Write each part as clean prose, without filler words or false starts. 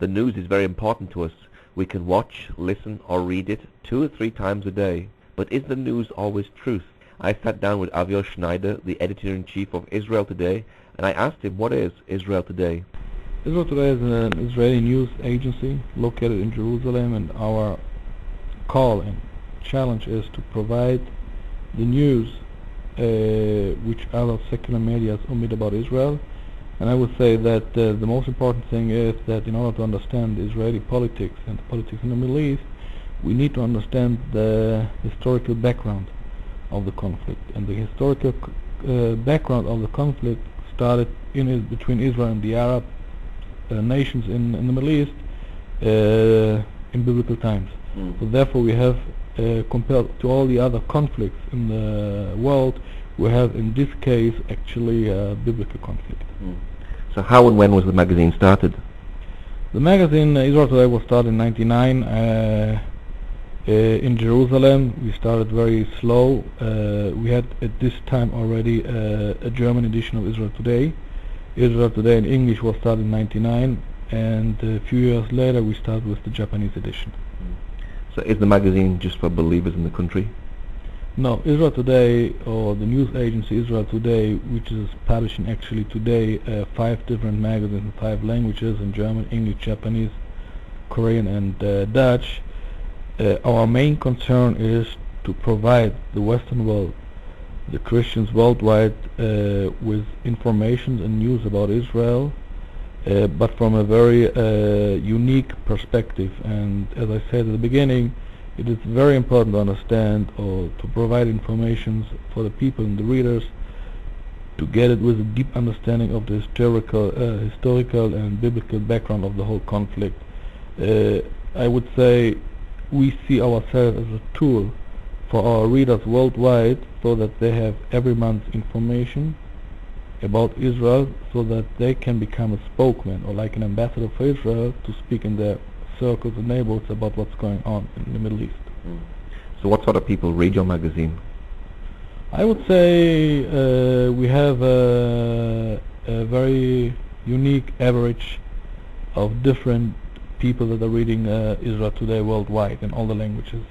The news is very important to us. We can watch, listen or read it 2 or 3 times a day. But is the news always truth? I sat down with Aviel Schneider, the editor-in-chief of Israel Today, and I asked him, what is Israel Today? Israel Today is an Israeli news agency located in Jerusalem, and our call and challenge is to provide the news which other secular media omit about Israel. And I would say that the most important thing is that in order to understand Israeli politics and politics in the Middle East, we need to understand the historical background of the conflict. And the historical background of the conflict started between Israel and the Arab nations in the Middle East in biblical times. So therefore we have, compared to all the other conflicts in the world, we have in this case actually a biblical conflict. So how and when was the magazine started? The magazine Israel Today was started in 1999 in Jerusalem. We started very slow. We had at this time already a German edition of Israel Today. Israel Today in English was started in 1999, and a few years later we started with the Japanese edition. So is the magazine just for believers in the country? No, Israel Today, or the news agency Israel Today, which is publishing actually today 5 different magazines in 5 languages, in German, English, Japanese, Korean and Dutch. Our main concern is to provide the Western world, the Christians worldwide, with information and news about Israel, but from a very unique perspective. And as I said at the beginning, it is very important to understand or to provide information for the people and the readers to get it with a deep understanding of the historical and biblical background of the whole conflict. I would say we see ourselves as a tool for our readers worldwide, so that they have every month information about Israel, so that they can become a spokesman or like an ambassador for Israel to speak in their circles and neighborhoods about what's going on in the Middle East. So what sort of people read your magazine? I would say we have a very unique average of different people that are reading Israel Today worldwide in all the languages.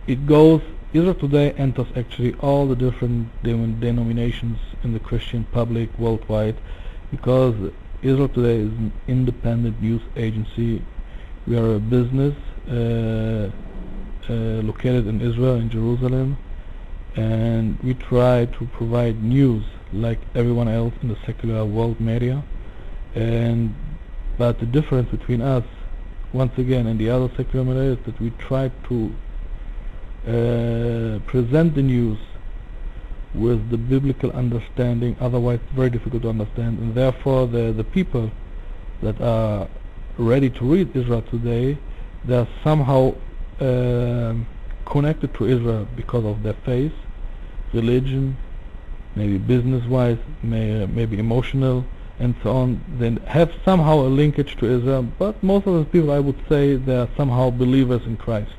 Israel Today enters actually all the different denominations in the Christian public worldwide, because Israel Today is an independent news agency. We are a business located in Israel, in Jerusalem, and we try to provide news like everyone else in the secular world media. But the difference between us, once again, and the other secular media is that we try to present the news with the biblical understanding, otherwise very difficult to understand, and therefore the people that are ready to read Israel Today, they are somehow connected to Israel because of their faith, religion, maybe business-wise, maybe emotional, and so on. They have somehow a linkage to Israel, but most of the people, I would say, they are somehow believers in Christ.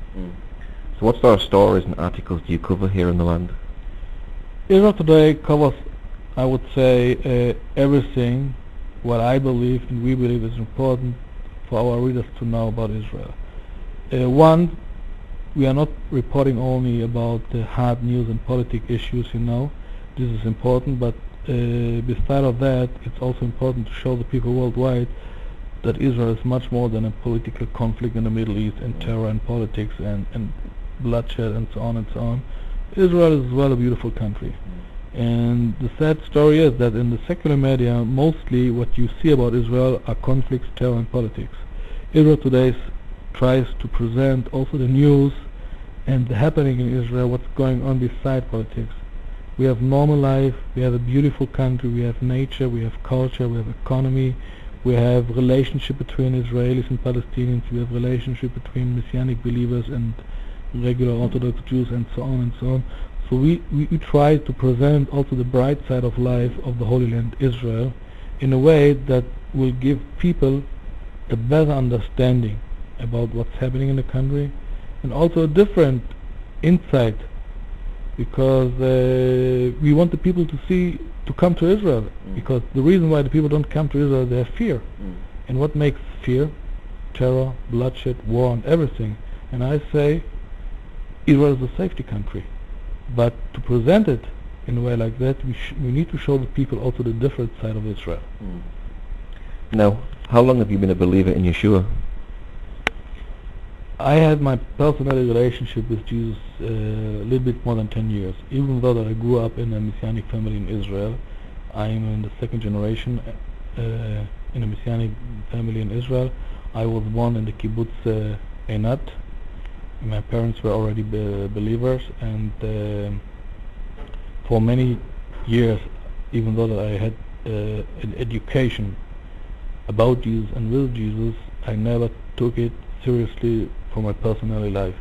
So what sort of stories and articles do you cover here in the land? Israel Today covers, I would say, everything what I believe and we believe is important for our readers to know about Israel. One, we are not reporting only about the hard news and politic issues, this is important, but beside of that, it's also important to show the people worldwide that Israel is much more than a political conflict in the Middle East and terror and politics and bloodshed and so on and so on. Israel is as well a beautiful country. And the sad story is that in the secular media, mostly what you see about Israel are conflicts, terror and politics. Israel Today tries to present also the news and the happening in Israel, what's going on beside politics. We have normal life, we have a beautiful country, we have nature, we have culture, we have economy, we have relationship between Israelis and Palestinians, we have relationship between Messianic believers and regular Orthodox Jews, and so on and so on. So we try to present also the bright side of life of the Holy Land Israel in a way that will give people a better understanding about what's happening in the country, and also a different insight, because we want the people to come to Israel, because the reason why the people don't come to Israel, they have fear. And what makes fear? terror, bloodshed, war, and everything. And I say Israel is a safety country. But to present it in a way like that, we need to show the people also the different side of Israel. Now, how long have you been a believer in Yeshua? I had my personal relationship with Jesus a little bit more than 10 years. Even though that I grew up in a Messianic family in Israel, I am in the second generation in a Messianic family in Israel. I was born in the kibbutz Einat. My parents were already believers, and for many years, even though that I had an education about Jesus and with Jesus, I never took it seriously for my personal life.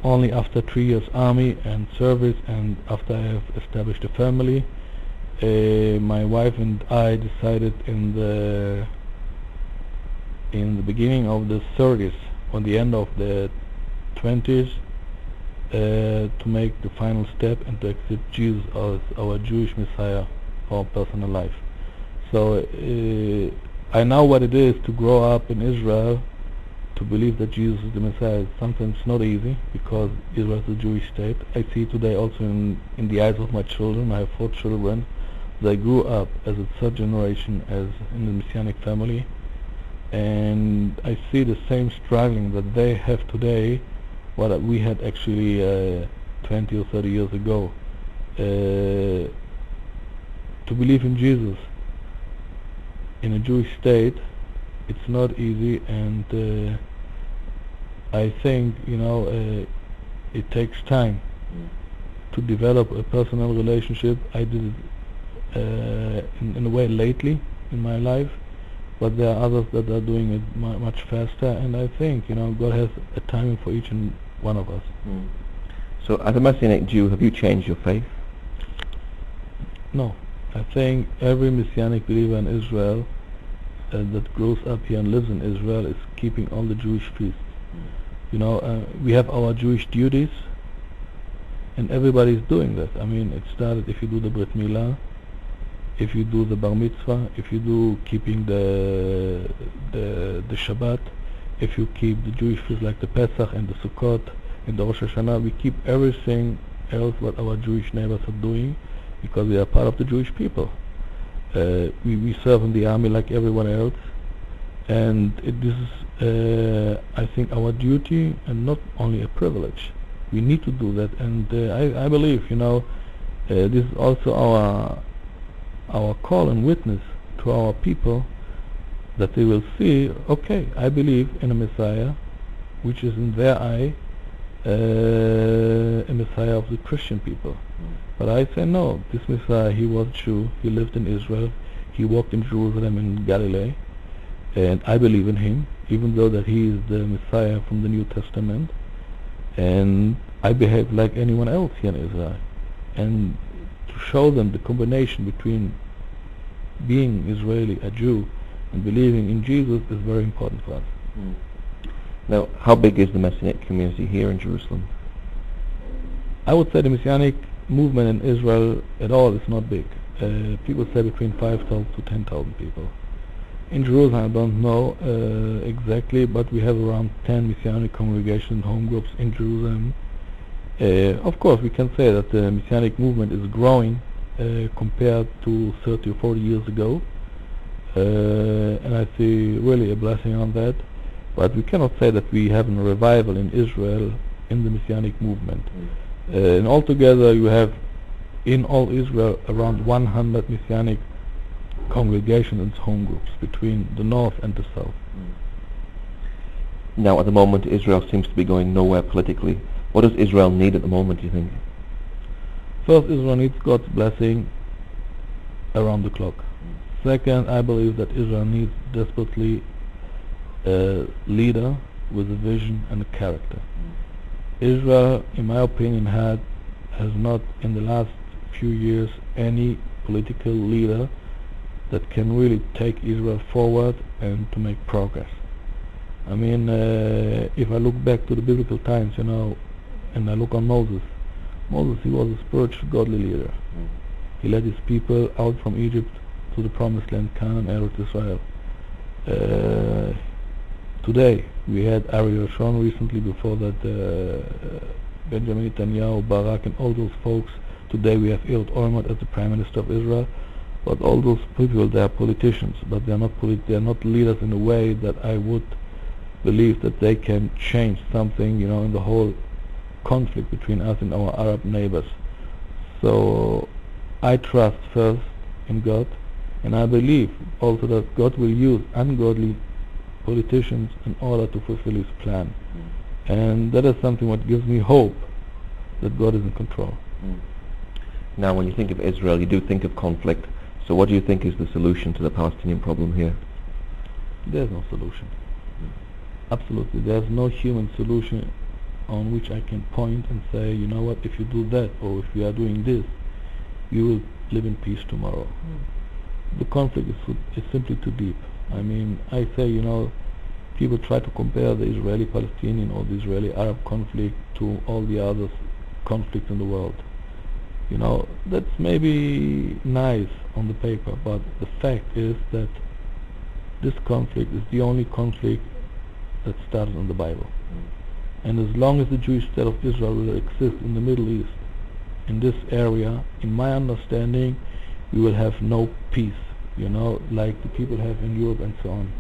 Only after 3 years army and service, and after I have established a family, my wife and I decided in the beginning of the 30s, on the end of the 20s, to make the final step and to accept Jesus as our Jewish Messiah for our personal life. So I know what it is to grow up in Israel, to believe that Jesus is the Messiah. Sometimes it's not easy because Israel is a Jewish state. I see today also in the eyes of my children. I have 4 children. They grew up as a third generation as in the Messianic family, and I see the same struggling that they have today, what we had actually 20 or 30 years ago. To believe in Jesus in a Jewish state, it's not easy, and I think it takes time to develop a personal relationship. I did it in a way lately in my life, but there are others that are doing it much faster, and I think God has a timing for each and one of us. So as a Messianic Jew, have you changed your faith? No, I think every Messianic believer in Israel that grows up here and lives in Israel is keeping all the Jewish feasts. We have our Jewish duties, and everybody is doing that. I mean, it started if you do the Brit Milah, if you do the Bar Mitzvah, if you do keeping the Shabbat, if you keep the Jewish feasts like the Pesach and the Sukkot and the Rosh Hashanah. We keep everything else what our Jewish neighbors are doing because we are part of the Jewish people. We serve in the army like everyone else, and this is I think our duty and not only a privilege. We need to do that, and I believe this is also our call and witness to our people, that they will see, okay, I believe in a Messiah which is in their eye a Messiah of the Christian people. But I say no, this Messiah, he was Jew, he lived in Israel, he walked in Jerusalem and Galilee, and I believe in him, even though that he is the Messiah from the New Testament, and I behave like anyone else here in Israel. And to show them the combination between being Israeli, a Jew, and believing in Jesus is very important for us. Now, how big is the Messianic community here in Jerusalem? I would say the Messianic movement in Israel at all is not big. People say between 5,000 to 10,000 people. In Jerusalem, I don't know exactly, but we have around 10 Messianic congregations, home groups in Jerusalem. Of course, we can say that the Messianic movement is growing compared to 30 or 40 years ago, and I see really a blessing on that. But we cannot say that we have a revival in Israel in the Messianic movement. And altogether, you have in all Israel around 100 Messianic congregations and home groups between the north and the south. Now, at the moment, Israel seems to be going nowhere politically. What does Israel need at the moment, do you think? First, Israel needs God's blessing around the clock. Second, I believe that Israel needs desperately a leader with a vision and a character. Israel, in my opinion, has not in the last few years any political leader that can really take Israel forward and to make progress. I mean, if I look back to the biblical times, and I look on Moses, he was a spiritual, godly leader. He led his people out from Egypt to the promised land, Canaan, Eretz Israel. To today. We had Ariel Sharon recently, before that Benjamin Netanyahu, Barak, and all those folks. Today we have Ehud Olmert as the Prime Minister of Israel. But all those people, they are politicians, but they are not leaders in a way that I would believe that they can change something, in the whole conflict between us and our Arab neighbors. So I trust first in God, and I believe also that God will use ungodly politicians in order to fulfill His plan. And that is something what gives me hope that God is in control. Now, when you think of Israel, you do think of conflict. So what do you think is the solution to the Palestinian problem here? There's no solution. Absolutely. There's no human solution on which I can point and say, you know what, if you do that, or if we are doing this, you will live in peace tomorrow. The conflict is simply too deep. I mean, I say, people try to compare the Israeli-Palestinian or the Israeli-Arab conflict to all the other conflicts in the world. That's maybe nice on the paper, but the fact is that this conflict is the only conflict that started in the Bible. And as long as the Jewish state of Israel will exist in the Middle East, in this area, in my understanding, we will have no peace, like the people have in Europe and so on.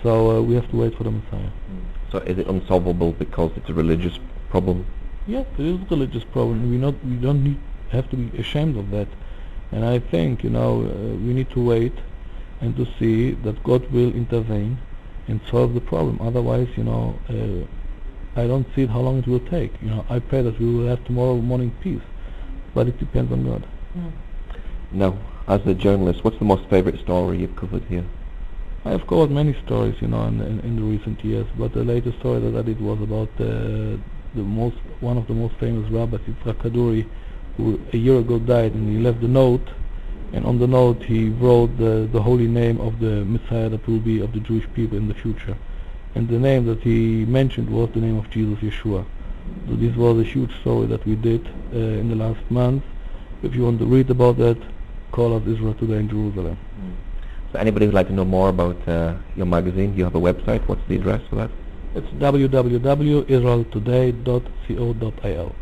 So we have to wait for the Messiah. So is it unsolvable because it's a religious problem? Yes, it is a religious problem. We don't have to be ashamed of that. And I think, we need to wait and to see that God will intervene and solve the problem. Otherwise, I don't see how long it will take. I pray that we will have tomorrow morning peace, but it depends on God. Now, as a journalist, what's the most favorite story you've covered here? I have covered many stories, in the recent years, but the latest story that I did was about one of the most famous rabbis, Yitzhak Kaduri, who a year ago died, and he left a note, and on the note he wrote the holy name of the Messiah that will be of the Jewish people in the future. And the name that he mentioned was the name of Jesus, Yeshua. So this was a huge story that we did in the last month. If you want to read about that, call us Israel Today in Jerusalem. So anybody who'd like to know more about your magazine, you have a website. What's the address for that? It's www.israeltoday.co.il.